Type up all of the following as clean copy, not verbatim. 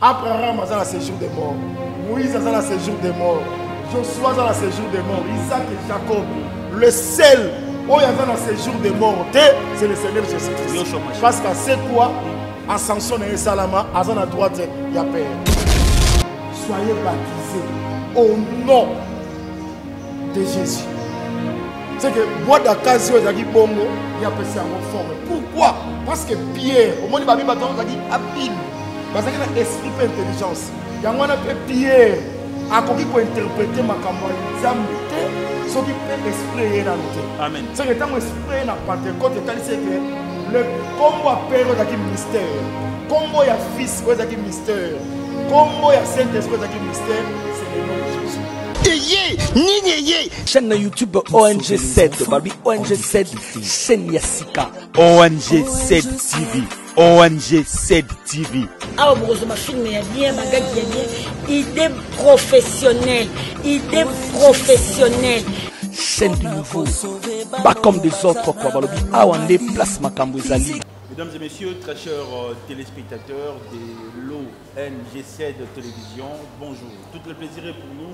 Abraham a le séjour des morts. Moïse a le séjour des morts. Joshua a le séjour des morts. Isaac et Jacob. Le seul où il y a le séjour des morts, c'est le Seigneur Jésus-Christ. Parce que c'est quoi? Ascension et Salama, à la droite, il y a Père. Soyez baptisés au nom de Jésus. C'est que bois d'occasion, il y a des bongo, il y a des forme. Pourquoi? Parce que Pierre, au moment où il y a des habile. Parce qu'il y a un esprit d'intelligence. Il y a un Pierre à interpréter ma campagne. Ce qui peut exprimer dans nous. Amen. C'est que quand on exprime dans Pentecôte, c'est que le combo père est un mystère. Combo ya fils est un mystère. Combo ya Saint-Esprit est un mystère. C'est le nom de Jésus. Chaîne YouTube ONG7, Babi ONG7, chaîne Yassika. ONG7 TV. ONG7 TV. Ah, ma film est bien, ma gars est bien. Idée professionnelle. Idée professionnelle. Chaîne du nouveau. Pas comme des autres, quoi. Balobi, Awande, place Makambouezali. Mesdames et messieurs, très chers téléspectateurs de l'ONG7 Télévision, bonjour. Tout le plaisir est pour nous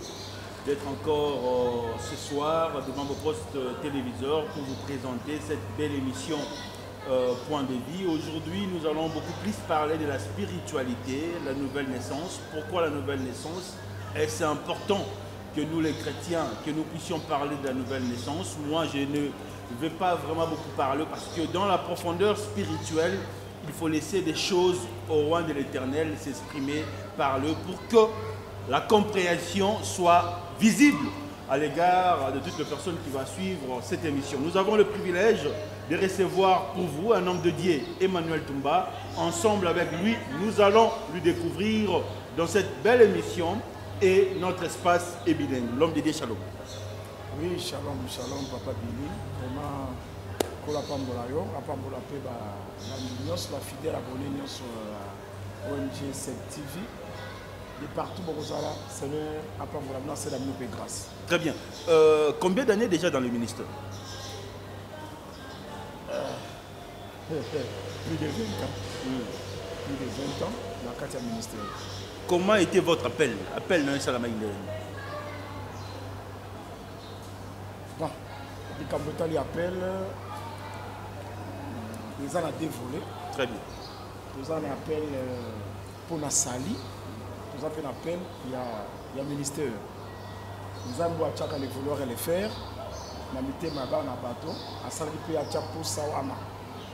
d'être encore ce soir devant vos postes téléviseurs pour vous présenter cette belle émission Point de vie. Aujourd'hui, nous allons beaucoup plus parler de la spiritualité, la nouvelle naissance. Pourquoi la nouvelle naissance? Et c'est important que nous les chrétiens, que nous puissions parler de la nouvelle naissance. Moi, je ne vais pas vraiment beaucoup parler parce que dans la profondeur spirituelle, il faut laisser des choses au roi de l'Éternel s'exprimer par eux pour que la compréhension soit visible à l'égard de toutes les personnes qui vont suivre cette émission. Nous avons le privilège de recevoir pour vous un homme de Dieu, Emmanuel Toumba. Ensemble avec lui, nous allons lui découvrir dans cette belle émission et notre espace est bilingue. L'homme de Dieu, shalom. Oui, shalom, shalom, Papa Billy. Vraiment, la Pambola Peba, la fidèle abonnée sur ONG 7 TV. Et partout, Seigneur, c'est la mieux grâce. Très bien. Combien d'années déjà dans le ministère? Plus de 20 ans. Plus de 20 ans dans le cadre du ministère. Comment était votre appel? Appel dans le Salamaïne. Bon, les Cambotali appellent, ils en ont dévolé. Très bien. Ils en appellent pour la Sali. Ils en appellent, il y a un ministère. Nous avons les vouloir et les faire. Nous avons mis un bateau. À Sali, il y a pour ça.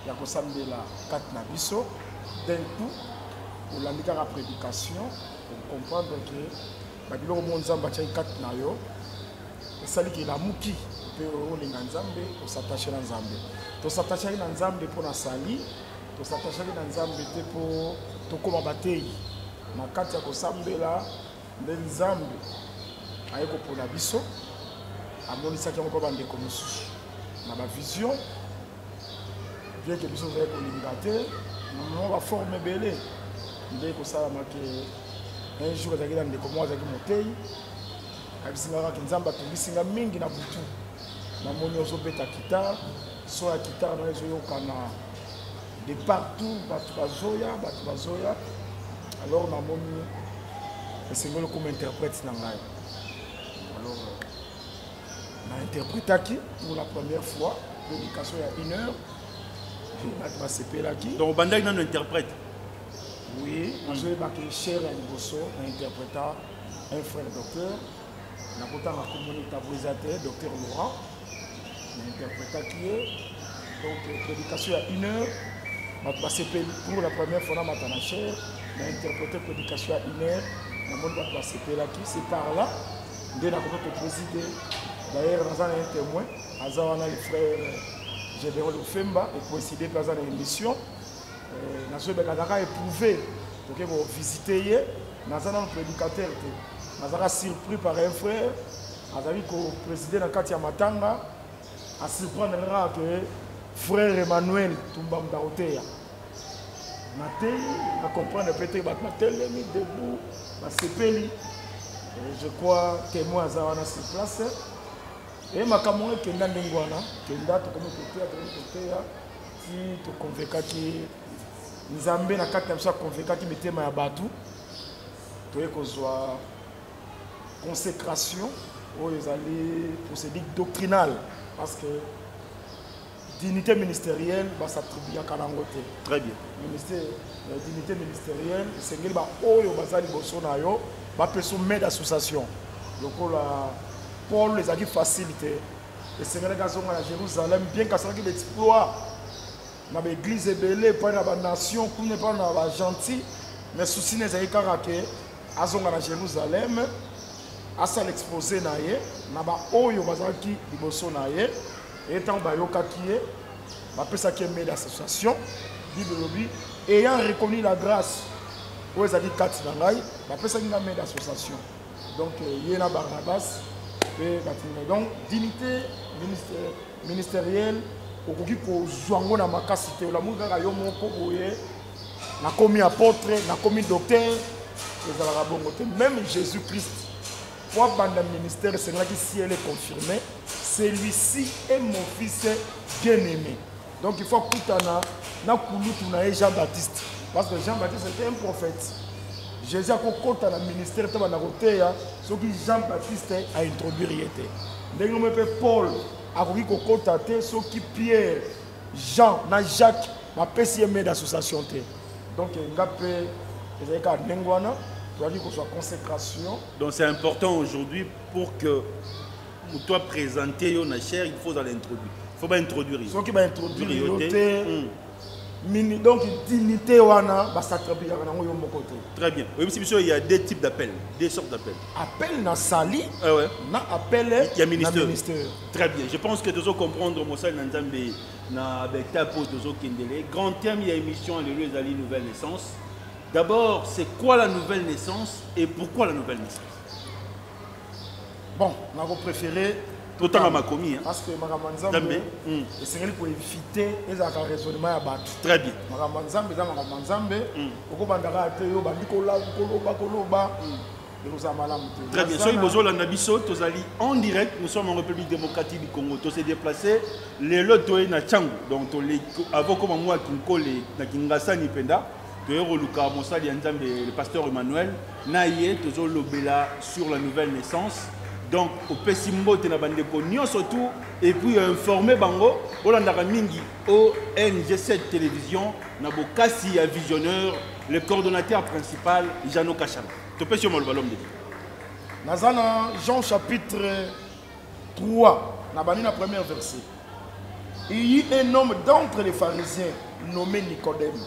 Il y a pour ça la 4 nabiso. D'un coup, pour la prédication, pour comprendre que le monde est 4 nayo. Et ça dit que la mouki peut s'attacher à Nzambe. To s'attacher à Nzambe pour la sali, to s'attacher à Nzambe pour to comme bataille. Na kati ya kosambela Nzambe ayeko pour la biso. Amonisa ki ngoko bande ko mususu. Na ba vision bien que biso zay ko libérateur, on va former belé. Ndé ko sala make un jour ezaki dans ndeko moi ezaki motei. Abisinga kinzamba tulisinga mingi na butu. Na moni ozobeta guitare, so ya guitare na ezoyokana de partout, batu bazoya. Alors na moni esengeli comme interprète na ngai. Alors na interprétaki pour la première fois, prédication il y a 1 heure. Batu basepelaki. Donc bandaki na interprète. Oui, je vais marquer cher à Niboso, un interpréteur, un frère docteur. La communauté tabrisateur, docteur Laurent, l'interpréteur qui est. Donc, prédication à 1 heure. Pour la première fois, on a cher. L'interpréteur prédication à 1 heure. C'est par là. Dès la président. D'ailleurs, nous avons un témoin. Nous avons le frère Général Ofemba et président de l'émission. Nous avons éprouvé pour que vous visitiez. Nous avons un prédicateur. Nous avons surpris par un frère. Nous avons le président de Katia Matanga a surprendre que frère Emmanuel Toumba Mdaotea. Nous comprendre peut-être que nous debout, je crois que témoin sur place. Et ma camarade qui est dans l'Ingwana, qui est là, qui est convaincu que Nzambe na kati ya convaincu que metema ya batu toye kozwa consécration où ils allaient procéder doctrinal parce que dignité ministérielle va s'attribuer à Kalangote. Très bien. Dignité ministérielle, c'est que Oyo Bazali Bolsonayo va soumettre d'association. Donc Paul les a dit facilité. Et c'est que à Jérusalem, bien qu'à ce qu'il exploit dans l'église ébélée, pas dans la nation, comme n'est pas dans la gentille, mais souci n'est pas que à Jérusalem, à ça l'exposé naie, naba Oyo Bazali Bolsonayo. Et tant que ça qui est mis d'association, ayant reconnu la grâce, où ils ont dit 4 langailles, ça qui est mis d'association. Donc, il y a Barnabas, donc, dignité ministérielle, au coup pour jouer dans ma cassité, la mouga a na commis apôtre, na commis docteur, même Jésus-Christ, pour le ministère, c'est là qui si elle est confirmée. Celui-ci est mon fils bien-aimé. Donc il faut que Jean-Baptiste. Parce que Jean-Baptiste était un prophète. Jésus a compté dans le ministère de ce que Jean-Baptiste a introduit. Paul a compté ce que Pierre, Jean, Jacques m'a fait d'association. Donc il y a consécration. Donc c'est important aujourd'hui pour que pour toi présenter une chair, il faut l'introduire. Il faut pas introduire. Ce qui va introduire, donc dignité wana s'attribuer à mon côté. Très bien. Oui, monsieur, il y a deux types d'appels, deux sortes d'appels. Appel na sali, ouais. Na appel il y a ministère. Très bien. Je pense que tu dois comprendre Moussa Nanzambe na avec ta pose de Kendele. Grand thème, il y a émission Alléluia Zali nouvelle naissance. D'abord, c'est quoi la nouvelle naissance et pourquoi la nouvelle naissance? Bon, on a préféré autant à ma commis. Parce que Maramanzambe, c'est pour éviter les raisonnements à battre. Très bien. Maramanzambe, très bien. Soyez besoin d'Anabiso, en direct, nous sommes en République démocratique du Congo. Tous s'est déplacé, les lots na Tchango. Donc, avant comme moi qui me colle, na Kingasa ni Penda. Le pasteur Emmanuel Naïe, toujours l'obéla sur la nouvelle naissance. Donc, au Pessimbo, tu as surtout, et puis informer Bango, Olandara Mingi, ONG7 Télévision, Nabokasi Visionneur, le coordonnateur principal, Jano Kachama. Tu peux sur le ballon de Dieu. Dans Jean chapitre 3, Nabani la première verset. Il y a un homme d'entre les pharisiens nommé Nicodème,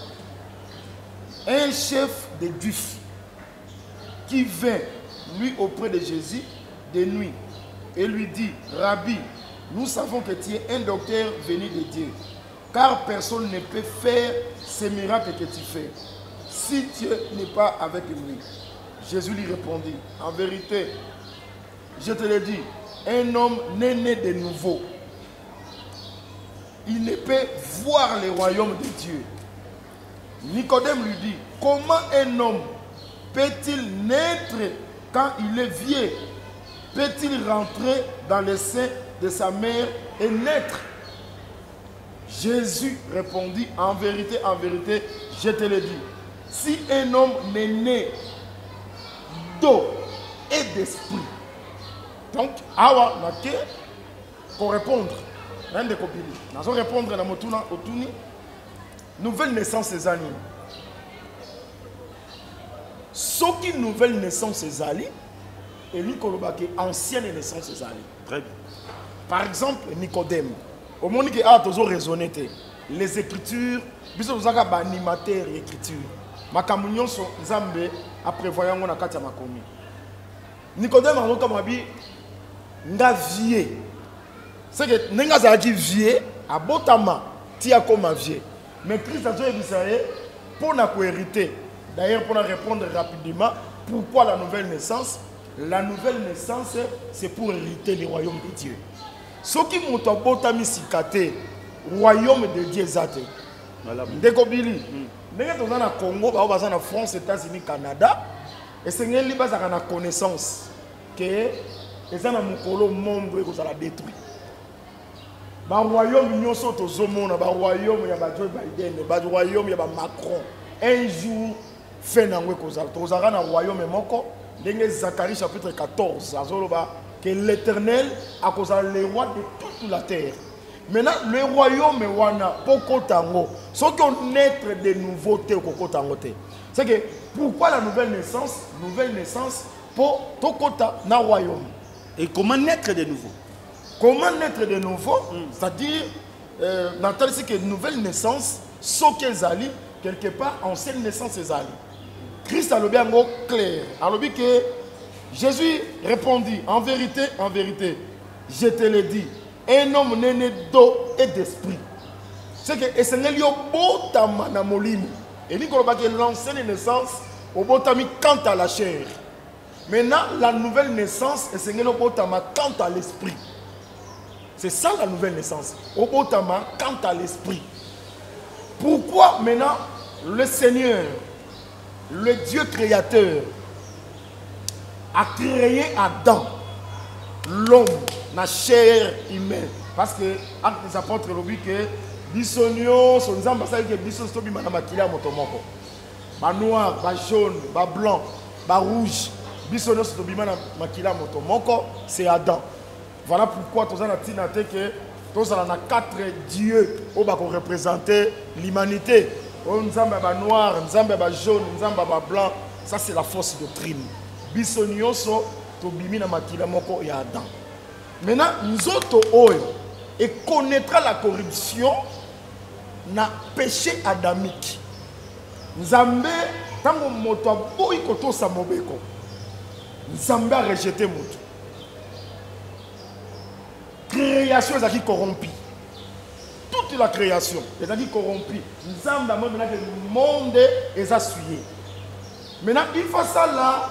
un chef des Juifs, qui vint lui auprès de Jésus de nuit et lui dit: Rabbi, nous savons que tu es un docteur venu de Dieu, car personne ne peut faire ces miracles que tu fais si Dieu n'est pas avec lui. Jésus lui répondit: en vérité, je te le dis, un homme né de nouveau, il ne peut voir le royaume de Dieu. Nicodème lui dit: comment un homme peut-il naître quand il est vieux? Peut-il rentrer dans le sein de sa mère et naître? Jésus répondit: en vérité, je te le dis, si un homme n'est né d'eau et d'esprit. Donc, awa nake pour répondre, rien de copie. Nous allons répondre à la motuna otuni. Nouvelle naissance des animaux. Ce qui nouvelle naissance des animaux, et Nicolobake, ancienne naissance des animaux. Très bien. Par exemple, Nicodème. Au moment où il a toujours raisonné, les écritures, puisque vous avez un animateur d'écriture, ma communion sont Zambé à prévoir mon akata ma commis. Nicodème a dit nga vieux. C'est que n'enga zaki vieux à botama tia comme vieux. Mais Christ a dit pour nous hériter. D'ailleurs, pour nous répondre rapidement, pourquoi la nouvelle naissance? La nouvelle naissance, c'est pour hériter le royaume de Dieu. Ce qui m'ont botami sikate, royaume de Dieu zate. Dekobili. Nous sommes au Congo, en France, États-Unis, Canada, et c'est une connaissance que les gens ont monde qui ont détruit. Le royaume, nous sommes au royaume, il y a Joe Biden, le royaume, il y a Macron. Un jour, fait nango kozala tozala na royaume moko ndenge Zacharie chapitre 14 azoloba que l'Éternel a causé le roi de toute la terre. Maintenant le royaume wana poko tango ce qu'on naître de nouveautés au koko tango te. C'est que pourquoi la nouvelle naissance pour tokota na royaume. Et comment naître de nouveau? Comment naître de nouveau? C'est-à-dire Nathalie c'est que nouvelle naissance ce qu'elles allaient quelque part ancienne naissance les allaient. Christ a le bien clair. Alors que Jésus répondit en vérité, je te le dis, un homme n'est né d'eau et d'esprit. C'est que c'est un botama na molimo. Et nous que l'ancienne naissance au botami quant à la chair. Maintenant la nouvelle naissance c'est un botama quant à l'esprit. C'est ça la nouvelle naissance. Au botama quant à l'esprit. Pourquoi maintenant le Seigneur, le Dieu créateur, a créé Adam, l'homme, la chair humaine. Parce que les apôtres l'ont dit que bisonio, son ambassade que bisonio sobi manamakila motomoko. Ba noir, ba jaune, ba blanc, ba rouge, bisonio sobi manamakila motomoko, c'est Adam. Voilà pourquoi tous en a que tous en a 4 dieux qui vont représenter l'humanité. Nzamba ba noir, nzamba ba jaune, nzamba ba blanc, ça c'est la fausse doctrine. Bisonioso to bimina makila moko ya Adam. Maintenant nzoto oyo et connaîtra la corruption na péché adamique. Nzambe tango moto boyi koto sa mobeko. Nzambe a rejeté moto. Création est corrompue. Toute la création est corrompue. Nzambe a maintenant que le monde est assuyé. Maintenant il faut ça là.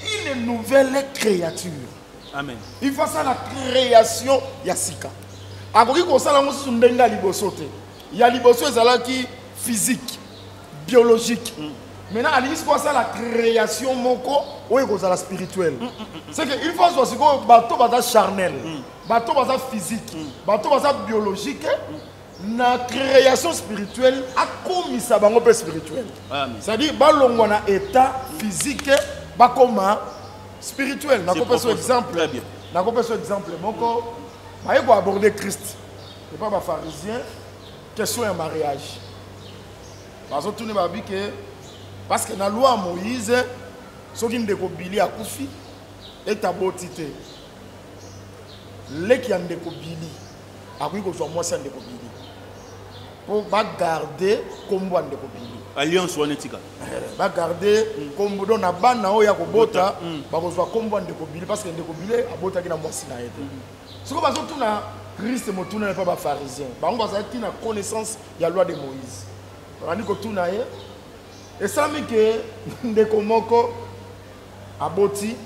Une nouvelle créature. Amen. Il faut ça la création Yassika. Akoki ko sala ngo sundenga liboso te. Ya liboso ezala ki physique, biologique. Maintenant il faut ça la création moko oyo ko sala spirituelle. C'est que il faut aussi ko bato baza charnel, bato baza physique, bato baza biologique. Na création spirituelle akomisa bango pe spirituelle. C'est-à-dire balongwa na état physique bakoma spirituel. N'a pas ce exemple. Très bien. N'a pas ce exemple. Moko, il faut aborder Christ. C'est pas ma pharisien. Question un mariage. Parce que tout le monde que parce que dans la loi Moïse, ceux qui ne décobili à Koufi est à beauté. Les qui ont décobili à Koufi que soit moi c'est un décobili. Pour pas garder comme on décobili. Alliance wanetika. Va garder comme on a ban na oya ko bota ba ko soit comme on décobili parce que décobili a bota qui na moi sina été. Ce que parce que tout na Christ mo tout na pas ba pharisien. Ba on va ça qui na connaissance ya loi de Moïse. On dit que tout na et ça mais que ndeko moko aboti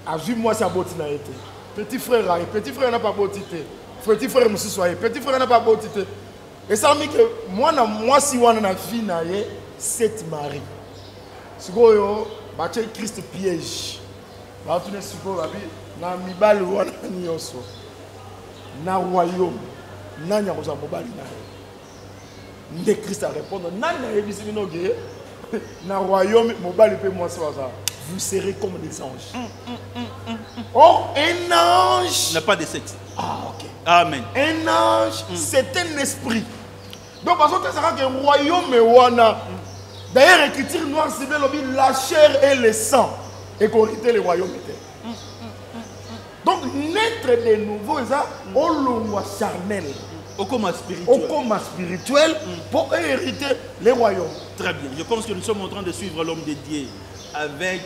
a vu moi c'est aboti na été. Petit frère n'a pas boti te. Petit frère monsieur soyez. Petit frère n'a pas boti te. Et ça dit que moi si on a fille na ye sept mari. Sikoyo ba Christ piège. Ba tourner sikoyo ba bi na mibali wana nyonso. Na royaume nanya ko za mobali na ye. Nde Christ a répondre nanya yebisi bino ge na royaume mobali pe moi ça vous serez comme des anges. Or un ange n'a pas de sexe. Ah OK. Amen. Un ange, c'est un esprit. Donc, parce que ça que le royaume est wana. D'ailleurs, l'écriture noire, c'est bien la chair et le sang. Et qu'on hérite le royaume était. Donc, naître de nouveau, ça, au long charnel. Au coma spirituel. Au coma spirituel pour hériter le royaume. Très bien. Je pense que nous sommes en train de suivre l'homme de Dieu avec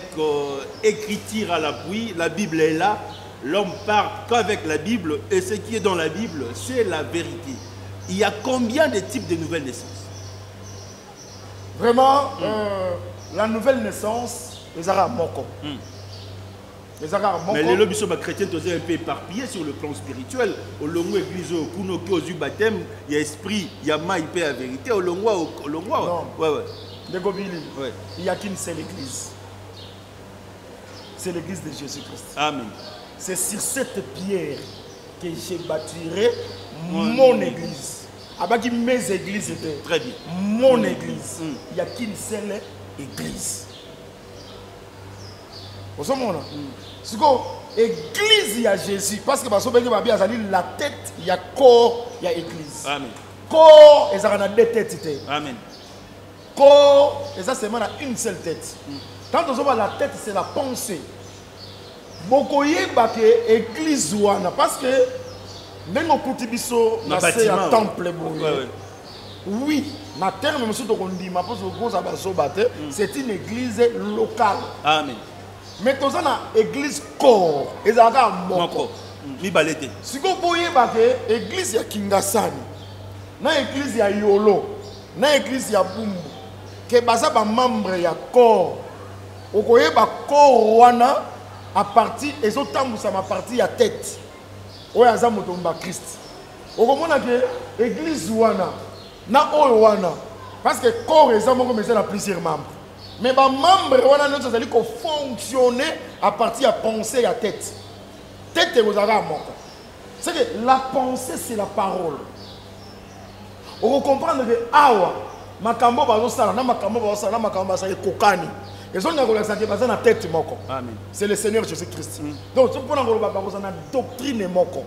écriture à l'appui. La Bible est là. L'homme part qu'avec la Bible et ce qui est dans la Bible, c'est la vérité. Il y a combien de types de nouvelles naissances? Vraiment, la nouvelle naissance, les Arabes moko. Les Arabes moko. Mais les lobbies chrétiens sont un peu éparpillés sur le plan spirituel. Au long de l'église, au Kunoki, au baptême, il y a esprit, il y a maï, la vérité. Au long de Gobili, il n'y a qu'une seule église. C'est l'église de Jésus-Christ. Amen. C'est sur cette pierre que je bâtirai mon église. Abaki mes églises étaient. Très bien. Mon église. Il n'y a qu'une seule église. Vous savez, c'est quoi? Église, il y a Jésus. Parce que la tête, il y a corps, il y a église. Amen. Corps, et ça a deux têtes. Amen. Corps, et ça c'est une seule tête. Quand on voit la tête, c'est la pensée. Beaucoup de église parce que même au Koutibiso, c'est un temple. Oui, na terme, c'est une église locale. Amen. Mais tu as une église corps. Et ça a moko. Si vous voyez l'église ya Kingasani, na église ya Yolo, na église ya Bumbu, que baza ba membre ya corps. Vous voyez ba corps wana à partir et autres ça ma partie ya tête. Oya za motomba Christ. Vous voyez que l'église wana na oyo wana parce que corps et ça moko mais ça a plusieurs membres. Mais les membres ils fonctionner à partir de la pensée et la tête. Tête et vous avez c'est que la pensée c'est la parole. On comprend que awa makambo bazosala na makambo bazosala na makambo bazosala kokani. Et ça on a tête moko. Amen. C'est le Seigneur Jésus-Christ. Donc ce pour on a doctrine moko.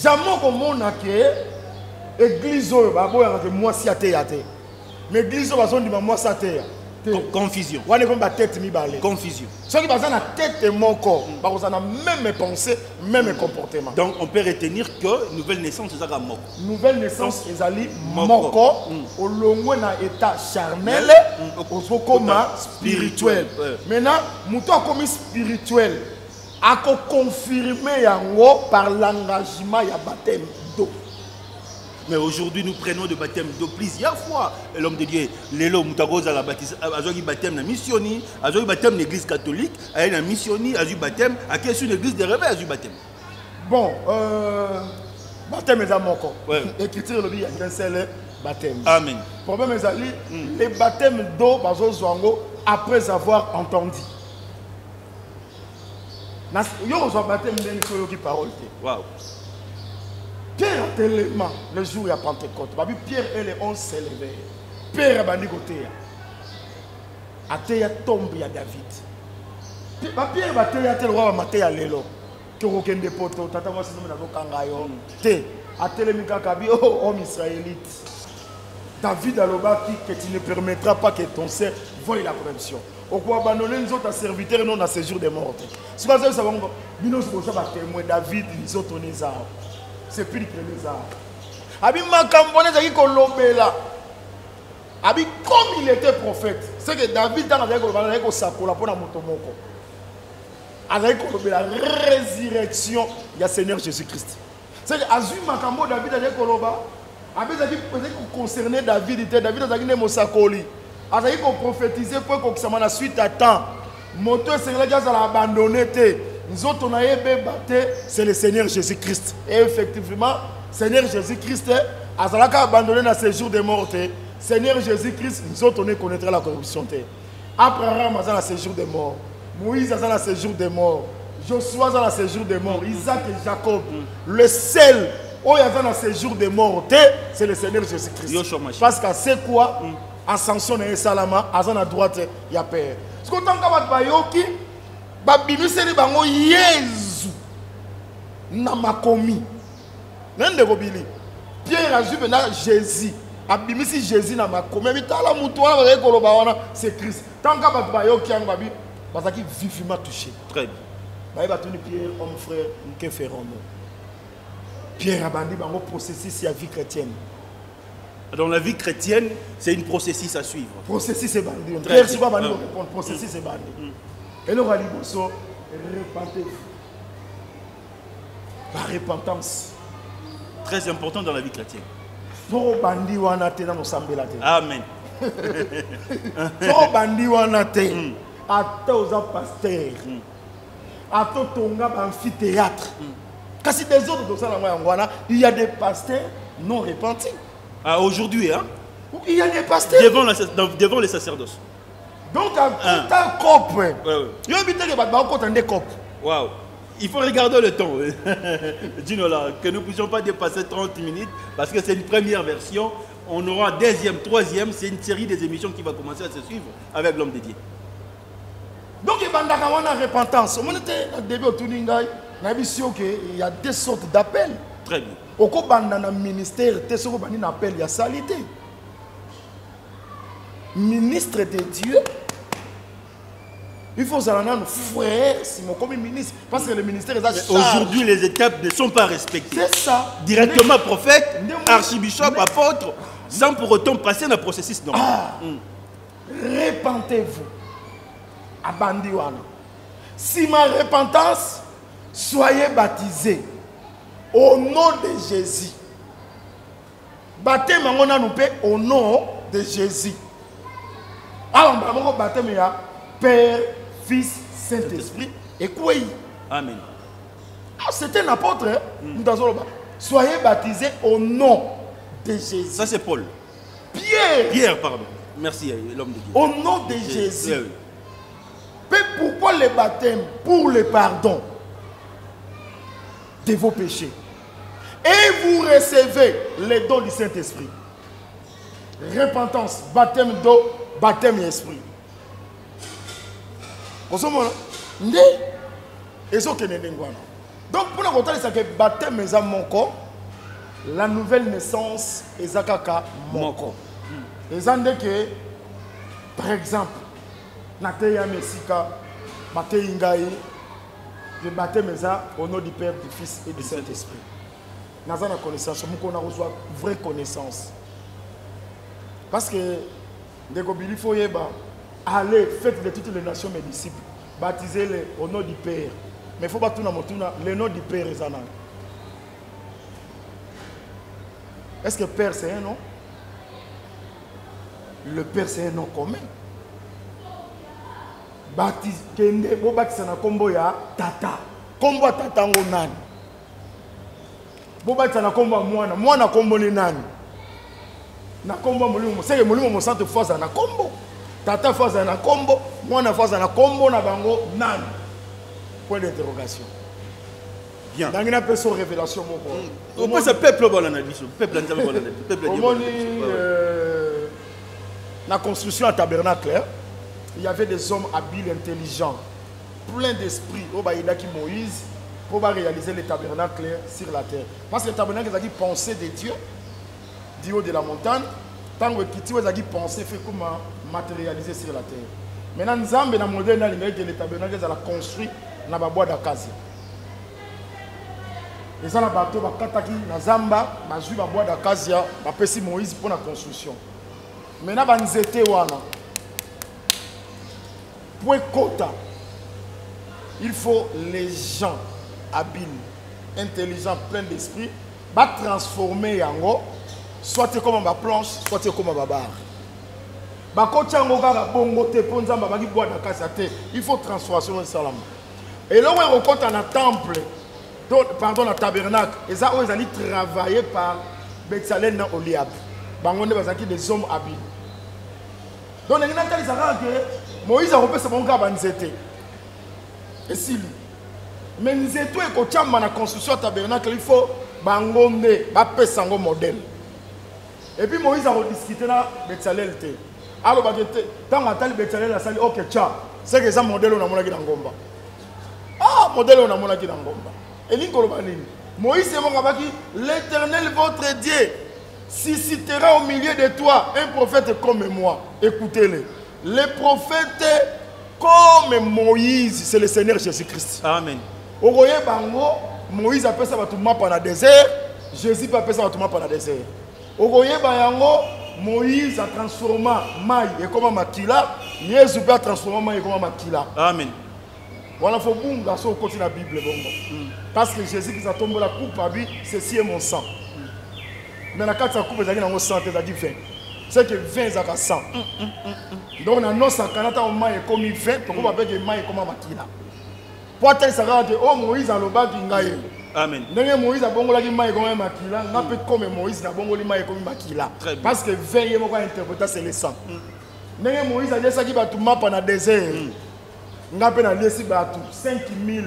Jamais comme on a que église ba boya que moi si até. Mais église bazon di moi si até. Confusion. Confusion. Ceux qui ont la tête et mon corps, ils ont la même pensée, même comportement. Donc on peut retenir que nouvelle naissance, c'est ça moko. Nouvelle naissance, c'est ça moko. Au long na état charnel, au coma spirituel. Maintenant, mouton comme spirituel, a confirmé par l'engagement ya baptême d'eau. Mais aujourd'hui, nous prenons de baptême de plusieurs fois. L'homme de Dieu, l'élo, Moutagoz a eu baptême de missioni, a eu baptême de l'église catholique, a eu missioni, a eu baptême, a eu une église de réveil, a eu baptême. Bon, baptême est à mon corps. Écriture, le dit, il y a un seul baptême. Amen. Le problème est les baptêmes d'eau, après avoir entendu. Il y a un baptême de parole. Waouh. Pierre a tellement le jour de Pentecôte. Pierre et les 11 s'est levé. Pierre a banni côté. A été tombé à David. Pierre a été le roi Maté à l'élo. Que aucun des poteaux, tata moi c'est nommé dans Kangayo. Té, a télémika kabi, oh homme israélite. David a l'obaki que tu ne permettras pas que ton ser voie la corruption. Au quoi abandonner nous autres serviteurs non dans ce jour de mort. Si vous savez, nous sommes témoins David, ils ont tourné ça. C'est plus que les arts. Abi Makambone Zaki Kolobela. Abi comme il était prophète. C'est que David dans la Kolobela Sakola pour la motomoko. Avec la résurrection, il y a Seigneur Jésus-Christ. C'est que Azu Makambo David avec Koloba. Abi Zaki concerné David, David Zaki ne Mosakoli. Azaki ko prophétiser pour que ça m'a suite à temps. Moteur c'est là qui a abandonné. Nous autres, on a c'est le Seigneur Jésus-Christ. Et effectivement, Seigneur Jésus-Christ a abandonné dans ces jours de mort. Seigneur Jésus-Christ, nous autres, on connaîtra la corruption. Abraham a dans ces jours de mort. Moïse a dans ces jours de mort. Joshua a dans ces jours de mort. Isaac et Jacob. Le seul où il y a dans ces jours de mort, c'est le Seigneur Jésus-Christ. Parce que c'est quoi? Ascension et Salama, à la droite, il y a Père. Ce qu'on entend babimiseli bango Yesu na makomi nende kobili Pierre a vu na Jésus abimisi Jésus na makomi bitala mutu wana koloba wana c'est Christ tant ka ba bayoki ang babi bazaki vivement touché. Très bien. Ba ba tuni Pierre homme frère que ferons-nous? Pierre a bandi bango processus ya vie chrétienne. Dans la vie chrétienne, c'est une processus à suivre. Processus c'est bandi. Pierre c'est pas bandi répondre processus c'est bandi. Et le raliboso, repentez-vous. La repentance. Très important dans la vie chrétienne. Amen. Bandi wanate. Ata pasteur. Ata tonga amphithéâtre. Kasi des autres il y a des pasteurs non repentis. Ah, aujourd'hui, hein? Il y a des pasteurs devant les sacerdoces. Donc, un cop, il y a des cop. Waouh. Il faut regarder le temps. Dinola, que nous ne puissions pas dépasser 30 minutes parce que c'est une première version. On aura deuxième, troisième. C'est une série des émissions qui va commencer à se suivre avec l'homme dédié. Donc, il y a une repentance. Au début, il y a deux sortes d'appels. Très bien. Au ministère, il y a appel, il y a salité. Ministre de Dieu, il faut que nos frères, si mon comme ministre, parce que le ministère est à charge. Aujourd'hui, les étapes ne sont pas respectées. C'est ça. Directement prophète, archibishop, apôtre, sans pour autant passer dans le processus normal. Repentez-vous. Abandiwana. Si ma repentance, soyez baptisés au nom de Jésus. Baptême au nom de Jésus. Alors, on va baptême Père, Fils, Saint-Esprit. Et quoi? Amen. C'est un apôtre. Soyez baptisés au nom de Jésus. Ça, c'est Paul. Pierre. Pierre, pardon. Merci, l'homme de Dieu. Au nom de Jésus. Mais pourquoi le baptême? Pour le pardon de vos péchés. Et vous recevez les dons du Saint-Esprit. Repentance, baptême d'eau, baptême d'esprit. Donc, pour nous dire que le baptême est mon corps, la nouvelle naissance est mon corps. Et ça dit que, par exemple, Nateya Messika, Matei Ngaï, le baptême est au nom du Père, du Fils et du Saint-Esprit. Nous avons la connaissance, nous avons reçu une vraie connaissance. Parce que, il faut aller, faites de toutes les nations mes disciples, baptisez-les au nom du Père. Mais il faut pas tout le nom du Père est un. Est-ce que Père c'est un nom? Le Père c'est un nom commun. Baptise, kende, bo baptise na kombo ya tata. Kombo tata ngo nani? Bo baptise na kombo mwana, mwana kombo ni nani? Na kombo mulimo, seke mulimo mo centre force na kombo. Tata force na kombo, mwana force na kombo na bango nani? Point d'interrogation. Bien. Dans une personne révélation mon au moins ce peuple bon en addition, peuple en bon peuple la construction à tabernacle, il y avait des hommes habiles, intelligents, pleins d'esprit. Au Baïdaki Moïse pour réaliser les tabernacles sur la terre. Parce que le tabernacle c'est qui pensée de Dieu du haut de la montagne. Tant que Kiti c'est qui pensée fait comment matérialiser sur la terre. Maintenant Nzambe na modèle na limite les tabernacles ça la construit na ba bois d'acacia. Et ça, les bateaux, na Zamba, bazui ba bois d'acacia, ba pesi Moïse pour la construction. Maintenant, banzete wana. Pour quota, il faut les gens habiles, intelligents, pleins d'esprit, ba transformer yango, soit comme ma planche, soit comme ma barre. Ba kota yango kaka bongo te pour Nzamba ba ki bois d'acacia te. Il faut transformation de salam. Et là où on compte en temple. Pardon, le tabernacle, et ça, ils allaient travailler par Betsalel dans Oliab. Bangonde bazaki des hommes habiles. Donc, il y a des gens que Moïse a repéré ce bon gars Banzete. Et si lui. Mais Nzeto et Kocham dans la construction du tabernacle, il faut Bangonde, Bapé Sango modèle. Et puis Moïse a rediscuté dans Betsalel. Alors, tant que Betsalel a sali, ok, tcha, c'est que ça modèle on a monaki dans Gomba. Ah, modèle on a monaki dans Gomba. Moïse dit, l'Éternel votre Dieu suscitera au milieu de toi un prophète comme moi. Écoutez-le. Le prophète comme Moïse, c'est le Seigneur Jésus-Christ. Amen. Moïse appelle ça pendant le désert. Jésus appelle ça pendant le désert. Moïse a transformé Maï et comme Makila. Jésus a transformé Maï et comme Makila. Amen. Voilà, il faut qu'on continue la Bible. Parce que Jésus qui a tombé la coupe à lui, ceci est mon sang. Mais la carte de la coupe, c'est un sang, c'est 20. C'est que 20 c'est 100. Donc, on a nos 50 ans, on a comme 20, on va faire des mailles comme Makila. Pour atteindre ça, oh Moïse a le bas qui ngaye. Amen. Moïse a bongo la maille comme Makila, n'a pas comme Moïse a bongo la maille comme Makila. Parce que 20 est interprété, c'est le sang. Moïse a dit ça qui va tout pendant le désert. Nous avons 5 000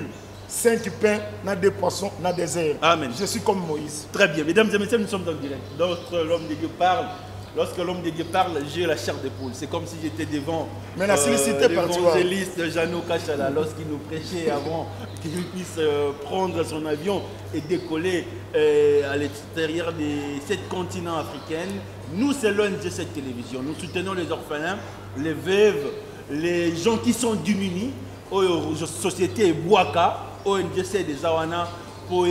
5 pains, 2 poissons, 2 désert. Amen. Je suis comme Moïse. Très bien. Mesdames et messieurs, nous sommes en direct. Lorsque l'homme de Dieu parle, j'ai la chair d'épaule. C'est comme si j'étais devant l'évangéliste Jeannot Kachala lorsqu'il nous prêchait avant qu'il puisse prendre son avion et décoller à l'extérieur de cette continent africain. Nous, c'est l'ONG cette télévision. Nous soutenons les orphelins, les veuves, les gens qui sont démunis. Société Boaka, ONG c'est des Awana pour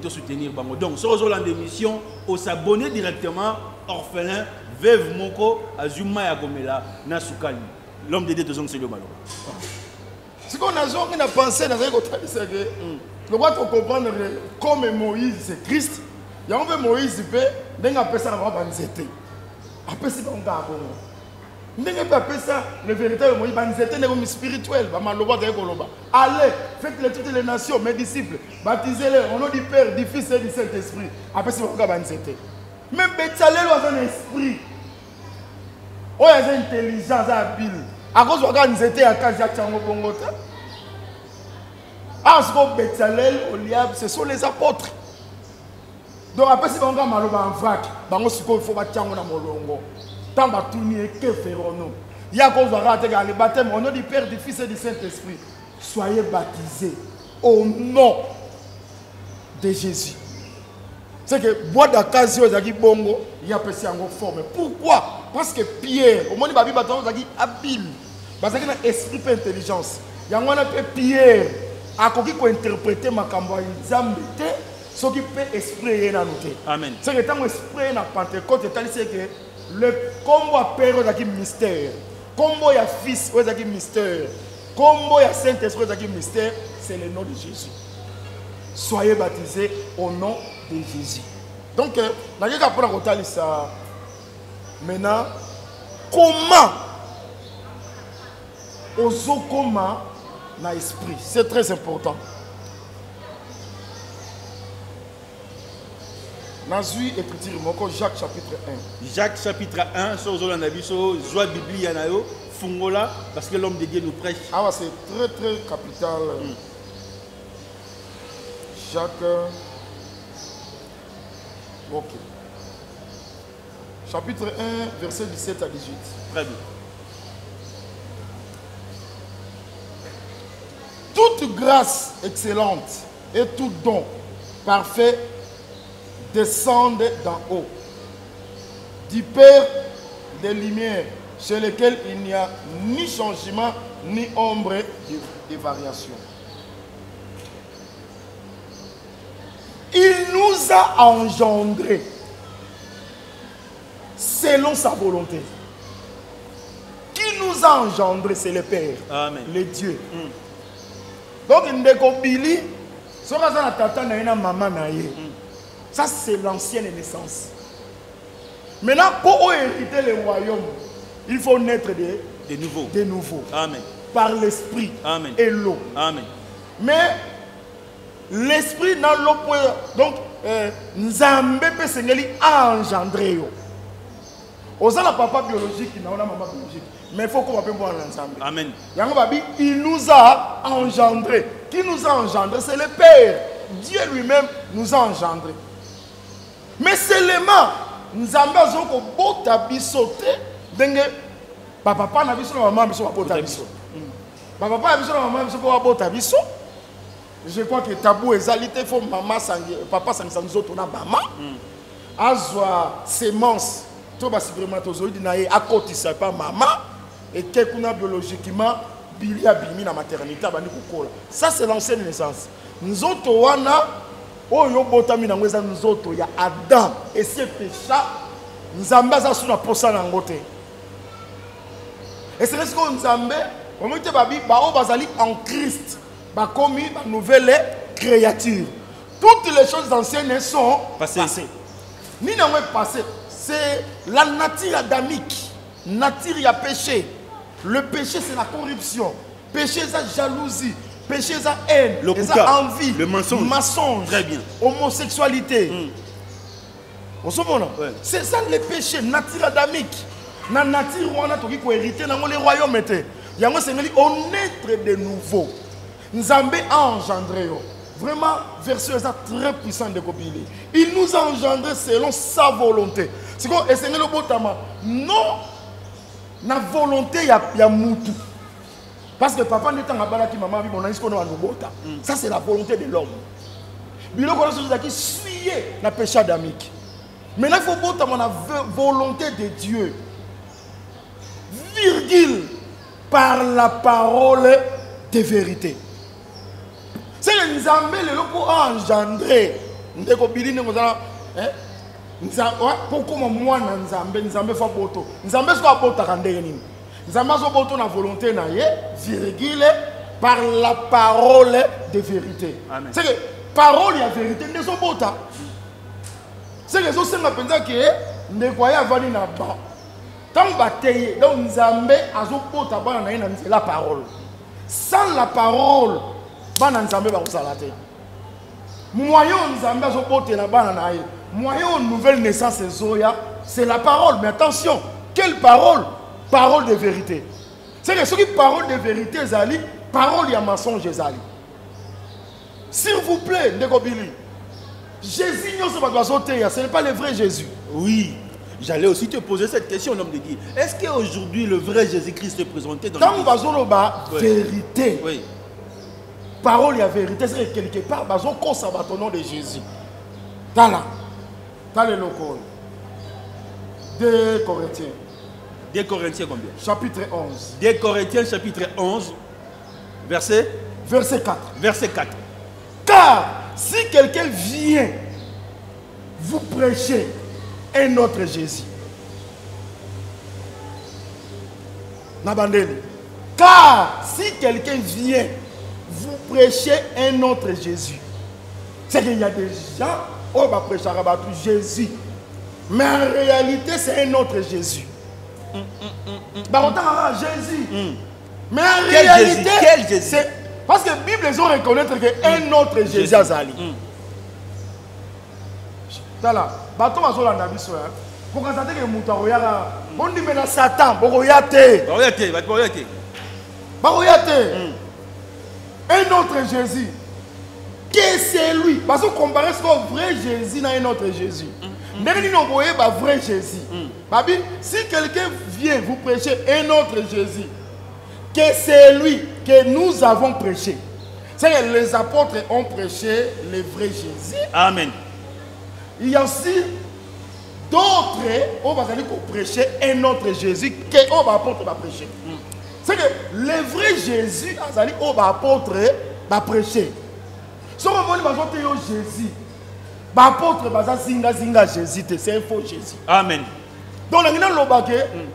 soutenir Bango. Donc, sur les émissions, on s'abonne directement, orphelin, veuve Moko, Azuma Yagomela, Nasukali. L'homme de Dieu, c'est le malheureux. Ce qu'on a pensé, c'est que le droit de comprendre comme Moïse, c'est Christ. Il y a un peu Moïse, il y a un peu ça, après c'est un gars. Le véritable Moïse, c'est spirituel. Allez, faites toutes les nations, mes disciples, baptisez-les au nom du Père, du Fils et du Saint-Esprit. Après, c'est un gars. Même Betsalel a un esprit. Il y a une intelligence habile. À cause de nous étions à Kajak Tchango Bongota. En ce moment, Betsalel, Oliab, ce sont les apôtres. Donc après, si on a un vrac, il faut battre Tchango dans Molongo. Tant que tourner, que ferons-nous? Il y a cause de le baptême au nom du Père, du Fils et du Saint-Esprit. Soyez baptisés au nom de Jésus. C'est que bois d'occasion zaki bongo, il y a passé en forme. Pourquoi? Parce que Pierre, au moment où Babi bâton zaki habile, parce qu'il a esprit et intelligence. Il y a un peu Pierre, à quoi qui peut interpréter ma campagne, zambete, ce qui peut esprit et noter. Amen. C'est que tant esprit na Pentecôte, c'est que le combo à Père zaki mystère, combo à Fils zaki mystère, combo à Saint-Esprit zaki mystère, c'est le nom de Jésus. Soyez baptisés au nom de Jésus. Donc, maintenant, comment comment na esprit, c'est très important. Nazui écriture Jacques chapitre 1. Jacques chapitre 1, sur Zola Nabiso, Joie Bibli Yanayo, Fungola, parce que l'homme de Dieu nous prêche. Ah, c'est très très capital. Jacques. Ok. Chapitre 1, verset 17 à 18. Très bien. Toute grâce excellente et tout don parfait descendent d'en haut, du Père des Lumières, chez lequel il n'y a ni changement ni ombre de variation. Il nous a engendrés selon sa volonté. Qui nous a engendrés, c'est le Père. Amen. Le Dieu. Donc, Ndekobili, ça c'est l'ancienne naissance. Maintenant, pour hériter le royaume, il faut naître de nouveau. Amen. Par l'esprit et l'eau. Amen. Mais l'esprit dans l'eau, donc, Nzambe peut a engendré. On a papa biologique, on a maman biologique. Mais il faut qu'on appelle moi l'ensemble. Amen. Il nous a engendrés. Qui nous a engendrés? C'est le Père. Dieu lui-même nous a engendrés. Mais seulement, nous avons bota bisote. Papa n'a biso, maman biso bota biso. Papa n'a biso, maman biso bota biso. Je crois que tabou exalité, il faut maman sangue, papa sangue nous autres na maman. Azwa sémence. Tout va vraiment à côté ça pas maman. Et quelqu'un biologiquement, Billy a bimi la maternité, ça c'est l'ancienne naissance. Nous autres, nous autres, il y a Adam et ses péchés, nous avons besoin de posa dans côté. Et c'est ce que nous avons en Christ, comme une nouvelle créature. Toutes les choses anciennes sont passées. Ni n'ont passé, c'est la nature adamique. Nature, il y a péché. Le péché, c'est la corruption. Péché, c'est la jalousie. Péché, c'est la haine. C'est la envie. Le mensonge. Très bien. Homosexualité. Ouais. C'est ça le péché, nature adamique. La nature, on a tout hérité dans les royaumes. Il y a un naître de nouveau. Nzambe a engendré. Vraiment, verset très puissant de Kobili. Il nous a engendré selon sa volonté. C'est quoi? Et c'est le botama. Non, la volonté, il y a moutou. Parce que papa n'est pas qui maman, on a dit qu'on a ça, c'est la volonté de l'homme. Il a qui suit le péché adamique. Maintenant, il faut botama la volonté de Dieu. Virgule par la parole de vérité. C'est que Nzambe le loco a engendré. Ndeko bili ne ngozala pourquoi moi Nzambe fa boto. Nzambe so abota kandenge nini. Nzambe so boto na volonté na ye virgule par la parole de vérité. C'est que parole ya vérité ne so bota. C'est que so senga penza ke ndeko ya vani na ba. Tant bateye donc Nzambe azo bota bana na la parole. Sans la parole bana Nzambe ba kosalate. Moyen Nzambe azo bote la bana na ye. Moyen nouvelle naissance zoya, c'est la parole. Mais attention, quelle parole? Parole de vérité. C'est que ce qui parole de vérité zali, parole ya mensonge zali. S'il vous plaît, Ndekobili. Jésus ce n'est pas le vrai Jésus. Oui. J'allais aussi te poser cette question, l'homme de Dieu. Est-ce qu'aujourd'hui le vrai Jésus-Christ est présenté dans la vérité? Oui. Parole et vérité, c'est que quelque part, on conserve au nom de Jésus. Dans le local. 2 Corinthiens. 2 Corinthiens combien? Chapitre 11. 2 Corinthiens chapitre 11, verset 4. Verset 4. Car si quelqu'un vient vous prêcher un autre Jésus. Nabandeli. Car si quelqu'un vient vous prêcher un autre Jésus, c'est qu'il y a des gens qui vont prêcher Jésus. Mais en réalité, c'est un autre Jésus. Jésus. Mais en réalité, quel Jésus? Parce que la Bible, ils ont reconnaître qu'un autre Jésus a Zali. Voilà. Bato bazola na biso ya. Pour constater que muta royara, bon dit mais Satan, boyate. Un autre Jésus. Qui c'est lui? Parce qu'on compare ce vrai Jésus à un autre Jésus. N'est-ce pas vrai Jésus? Babi, si quelqu'un vient vous prêcher un autre Jésus, que c'est lui que nous avons prêché. C'est que les apôtres ont prêché le vrai Jésus. Amen. Il y a aussi d'autres qui vont prêcher un autre Jésus que les apôtres vont prêcher. C'est que le vrai Jésus, les apôtres vont prêcher. Si on va dire Jésus, les apôtres vont zinga Jésus, c'est un faux Jésus. Amen. Donc,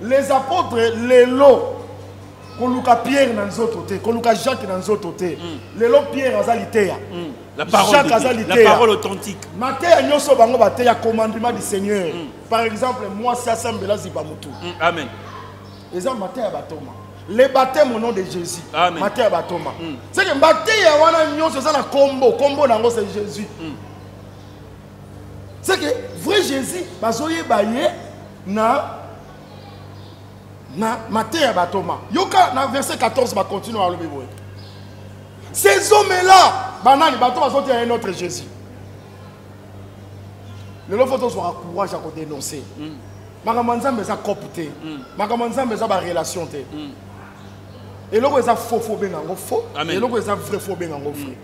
les apôtres, les lots, koluka Pierre dans les autres côtés, koluka Jacques dans les autre côté. Les lots Pierre azalité. La parole authentique. Matéa nyoso bango bateya commandement du Seigneur. Par exemple, moi c'est Asambela Zibamutu. Amen. Les hommes Matéa Batoma. Les baptêmes au nom de Jésus. Amen. Matéa Batoma. C'est que Matéa wana nyoso ça na combo nango c'est Jésus. C'est que vrai Jésus bazoye baye na Matéa Batoma. Yoka na verset 14 va continuer à le vivre. Ces hommes-là, banani, bateau va sortir un autre Jésus. Le lot faut avoir courage à dénoncer. Magamanza mais ça copté. Magamanza mais ça relation té. Et là ça faux benango faux. Et là ça vrai faux benango vrai.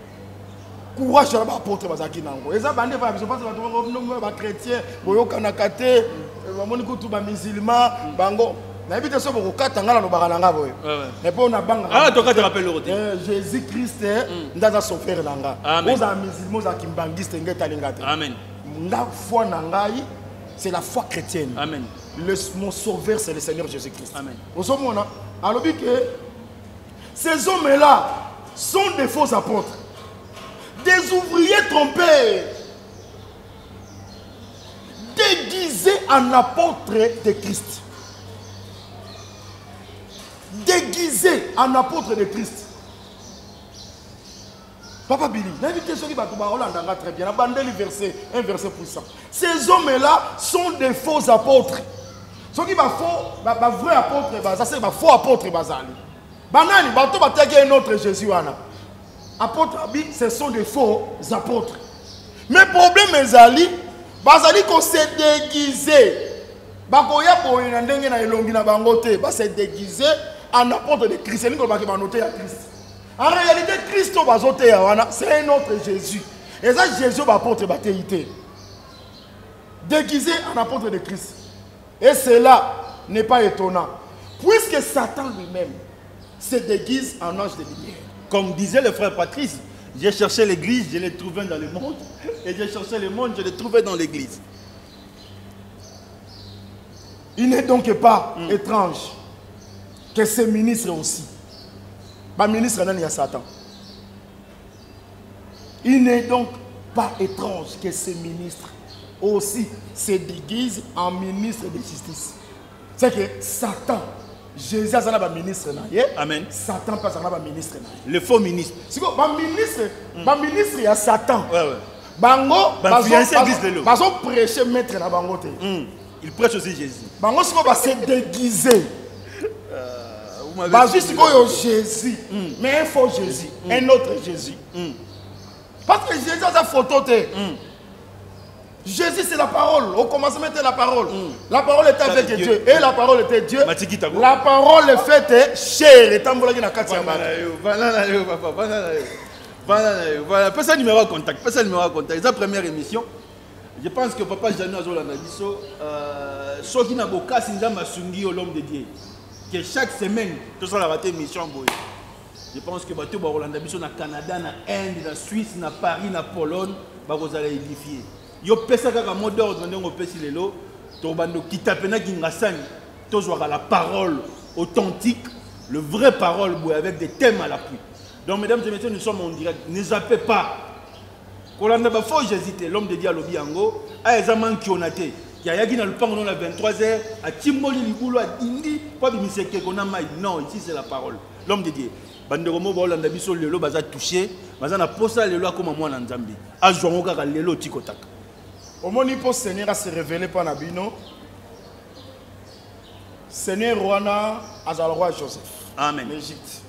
Courage à ba apôtre bazaki nango. Et ça bande va je pense ba chrétien, boyoka na kate, ba moni ko tout ba musulman, bango. Jésus-Christ ndaza sauveur nanga. Oza musulman za kimbangiste ngeta lingate. Amen. La foi nangai, c'est la foi chrétienne. Amen. Mon sauveur c'est le Seigneur Jésus-Christ. Amen. Osomona, alors que ces hommes-là sont des faux apôtres, des ouvriers trompés, déguisés en apôtres de Christ. Déguisé en apôtre de Christ. Papa Billy, l'invité sur qui va très bien. Un verset puissant. Ces hommes-là sont des faux apôtres. Ceux qui sont vrais apôtres, ça c'est faux apôtres. Banani, un autre Jésus. apôtres, ce sont des faux apôtres. Mais le problème est Ali, bazali qu'on s'est déguisé. Bakoya pour une ndenge na elongi na bangote, ba s'est déguisé en apôtre de Christ. Ni ko ba ke banoté à Christ. En réalité, Christ bazoté ya wana, c'est un autre Jésus. Et ça Jésus ba apôtre ba téité. Déguisé en apôtre de Christ. Et cela n'est pas étonnant, puisque Satan lui-même se déguise en ange de lumière. Comme disait le frère Patrice, j'ai cherché l'église, je l'ai trouvé dans le monde. Et j'ai cherché le monde, je l'ai trouvé dans l'église. Il n'est donc pas étrange que ces ministres aussi. Bah, ministre, il y a Satan. Il n'est donc pas étrange que ces ministres aussi se déguisent en ministre de justice. C'est que Satan, Jésus a un ministre. Amen. Satan passe un ministre. Le faux ministre. C'est quoi? Le ministre, il y a Satan. Ouais, ouais. Bango, Bazo prêcher maître na bango te. Il prêche aussi Jésus. Bango siko ba se déguiser. Bazo siko yo Jésus, mais un faux Jésus, un autre Jésus. Parce que Jésus a sa photo te. Jésus c'est la parole. Au commencement était la parole. La parole était avec Dieu et la parole était Dieu. La parole est faite chair et tambola na kati ya voilà, pas ça numéro de contact, pas ça numéro de contact. C'est la première émission. Je pense que papa Jano Azolanda Bisso, ce qui n'a pas cas, c'est l'homme de Dieu. Que chaque semaine, tout ça la raté émission. Je pense que bateau Rolanda Bisso na Canada, na Inde, na Suisse, na Paris, na Pologne, bah vous allez édifier. Yo pesa kaka mot d'ordre ndongo pesi lelo, to bando kitapena kingasani, to jouera la parole authentique, le vrai parole avec des thèmes à l'appui. Donc, mesdames et messieurs, nous sommes en direct. Ne zappez pas. Quand on a faut j'hésite, l'homme de Dialobi Ango, à Ezaman Kionate, qui a yagi dans le pan à 23h, à Timoli Liboulou, à Indi, pas de miseke qu'on a maï. Non, ici c'est la parole. L'homme de Dieu. Banderomo, Bolanda Bisso, le lo, baza touché, baza na posa le lo comme moi en Zambie. À Jouangoka, le lo tikotak. Au moment où le Seigneur a se révélé par Nabino, Seigneur Rwanda a le roi Joseph. Amen. L'Égypte.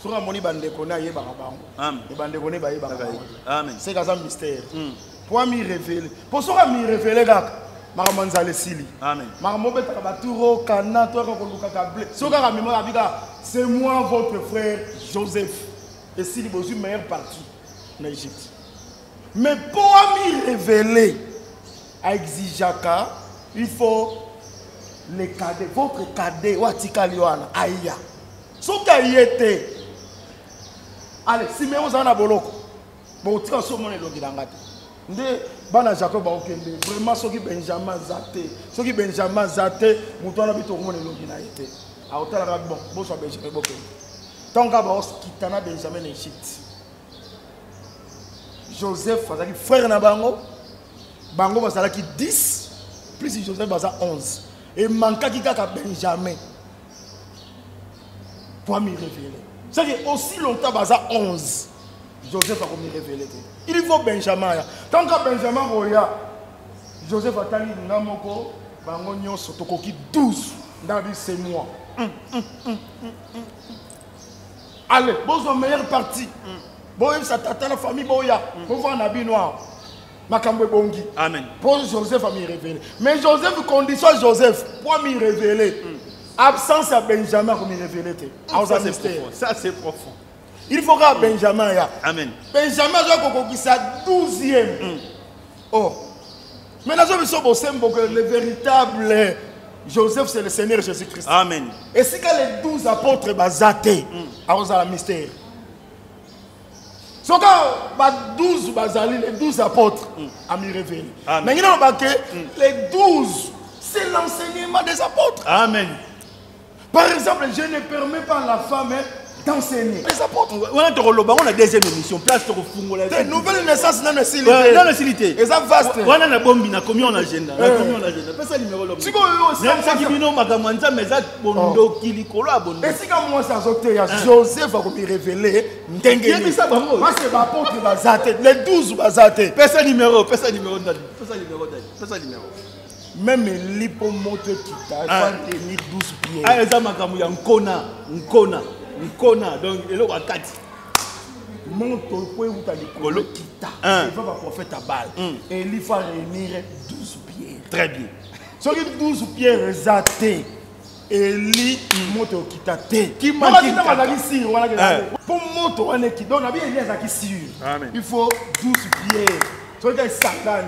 Sur la monnaie bande qu'on a yé barabam. Amen. Et bande qu'on est baillé barabam. Amen. C'est un mystère. Pour m'y révéler. Pour ça m'y révéler gars. Maramanzale sili. Amen. Maramobe tabaturo kana toi quand on kablé. Soka ramimo abika. C'est moi votre frère Joseph. Et sili bozu meilleure partie en Égypte. Mais pour m'y révéler à Exijaka, il faut les cadets, votre cadet watika liwana aïya. Soka yete. Allez, si mais on a boloko. Bon, tu as sûrement les logi d'angate. Nde bana Jacob ba okende. Vraiment soki Benjamin Zate. Soki Benjamin Zate, mutona bito ko les logi na yete. A otala ka bon, bo so Benjamin bokende. Tonga ba kitana Benjamin Égypte. Joseph azaki frère na bango. Bango bazalaki 10 plus Joseph baza 11. Et mankaki kaka Benjamin. Pour m'y révéler. C'est que aussi longtemps, baza 11. Joseph a commis révélé. Il faut Benjamin. Tant que Benjamin Roya, Joseph a tali Namoko, Bangonyo Sotokoki 12. Dans c'est moi. Allez, bon, meilleure partie. Bon, ça t'attend la famille Boya. Pour voir un habit noir. Makambe Bongi. Amen. Pour Joseph a m'y révéler. Mais Joseph, condition Joseph, pour m'y révéler. Absence à Benjamin comme il révélé. Ça c'est profond. Il faudra Benjamin. Amen. Benjamin doit sa 12e. Oh. Maintenant, je me suis que le véritable Joseph, c'est le Seigneur Jésus-Christ. Amen. Et c'est que les 12 apôtres basatés à la mystère. Ce que les 12 apôtres à m'y révéler. Mais il y a les 12, c'est l'enseignement des apôtres. Amen. Par exemple, je ne permets pas à la femme d'enseigner. Les apôtres. On a la deuxième émission. Place de Fungola. Des nouvelles naissances dans le silité. Dans le silité. Et ça vaste. On a la bombe, on a commis en agenda. Pas ça numéro l'homme. Si et si quand moi ça Joseph va me révéler. Moi c'est l'apôtre Bazate. Les 12 Bazate. Pesa numéro. Pesa numéro. Même l'hypomote qui t'a tenir 12 pieds. Ah, ça m'a Nkona. Donc, il est au 4. monto po uta likolo kita il va prophète à balle et il faut réunir 12 pierres Très bien. so que 12 pierres exaté et li monto kita te Qui manque pour monto on est qui donc na bien Elias qui sûr il faut 12 pierres so que Satan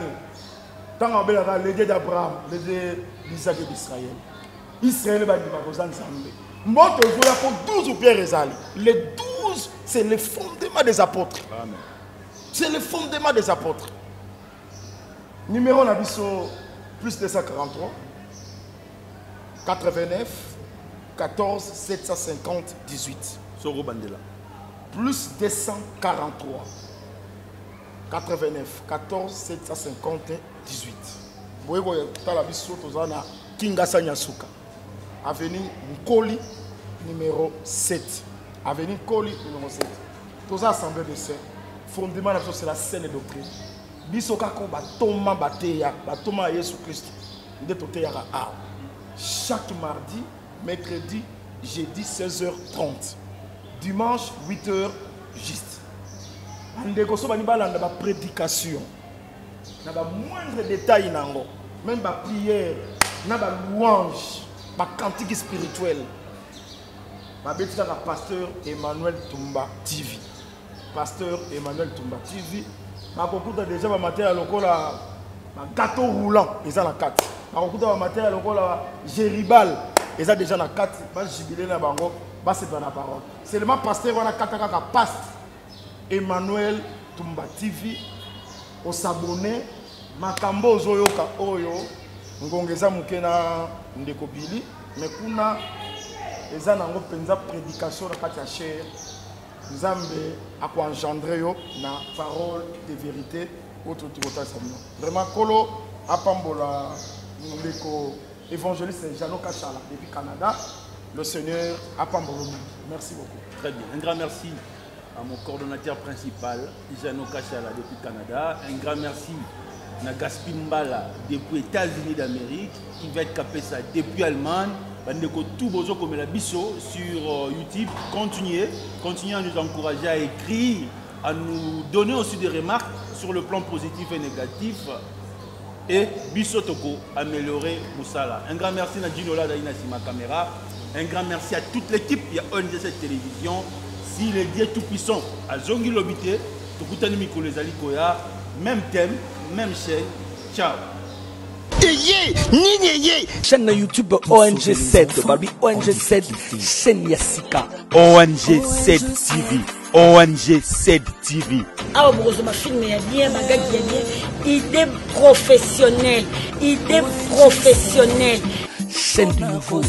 tant on bela le Dieu d'Abraham le Dieu d'Isaac et d'Israël Israël va dire que ça ensemble monto il faut 12 pierres exalées les 12 c'est le fondement des apôtres. Amen. C'est le fondement des apôtres. Numéro Nabiso plus 243 89 14 750 18. Soro Bandela. Plus 243 89 14 750 18. Vous voyez que la biso tozana Kingasa Nyasuka. Avenue Nkoli numéro 7. Avenue Koli numéro 7. Tous assemblées de sœurs. Fondement c'est la saine doctrine. Bisoka ko batoma bateya, batoma Jésus Christ. Nde toteyaka a. Chaque mardi, mercredi, jeudi 16h30. Dimanche 8h juste. Ndeko so bani balanda ba prédication. Na ba moindre détail nango, même ba prière, na ba louange, ba cantique spirituel. Ma bête est pasteur Emmanuel Tumba TV. Pasteur Emmanuel Tumba TV. Ma beaucoup déjà ma matière lokola ma gâteau roulant, ils ont la 4. Ma beaucoup ma matière lokola Géribal, ils ont déjà la 4. Ba jubilé na bango, ba c'est pas la parole. Seulement pasteur on a 4 passe Emmanuel Tumba TV. Au s'abonner, makambo zoyoka oyo ngongeza mukena ndeko Billy, mais kuna les gens ont une prédication de la chair. Nous avons engendré la parole de vérité. Vraiment, Kolo Apambola, évangéliste Jano Kachala depuis Canada. Le Seigneur Apambola. Merci beaucoup. Très bien. Un grand merci à mon coordonnateur principal, Jano Kachala depuis Canada. Un grand merci à Gaspin Mbala depuis États-Unis d'Amérique. Yvette Kapesa depuis Allemagne. Tout bozo comme la biso sur YouTube, continuez à nous encourager à écrire, à nous donner aussi des remarques sur le plan positif et négatif et biso toko améliorer Moussala. Un grand merci à Ginola Daina Sima Caméra, un grand merci à toute l'équipe qui a organisé cette télévision. Si les dieux tout puissants à Zongi Lobité, Tokutani Miko les Alikoya, même thème, même chaîne. Ciao. Chaîne YouTube ONG7, Babi ONG7, chaîne Yassika. ONG7 TV, ONG7 TV. Ah, bon, ma film est bien, ma gars qui est bien. Idée professionnelle, idée professionnelle. Chaîne du nouveau,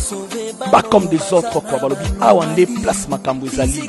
pas comme des autres quoi, Balobi Awande place Makambouezali.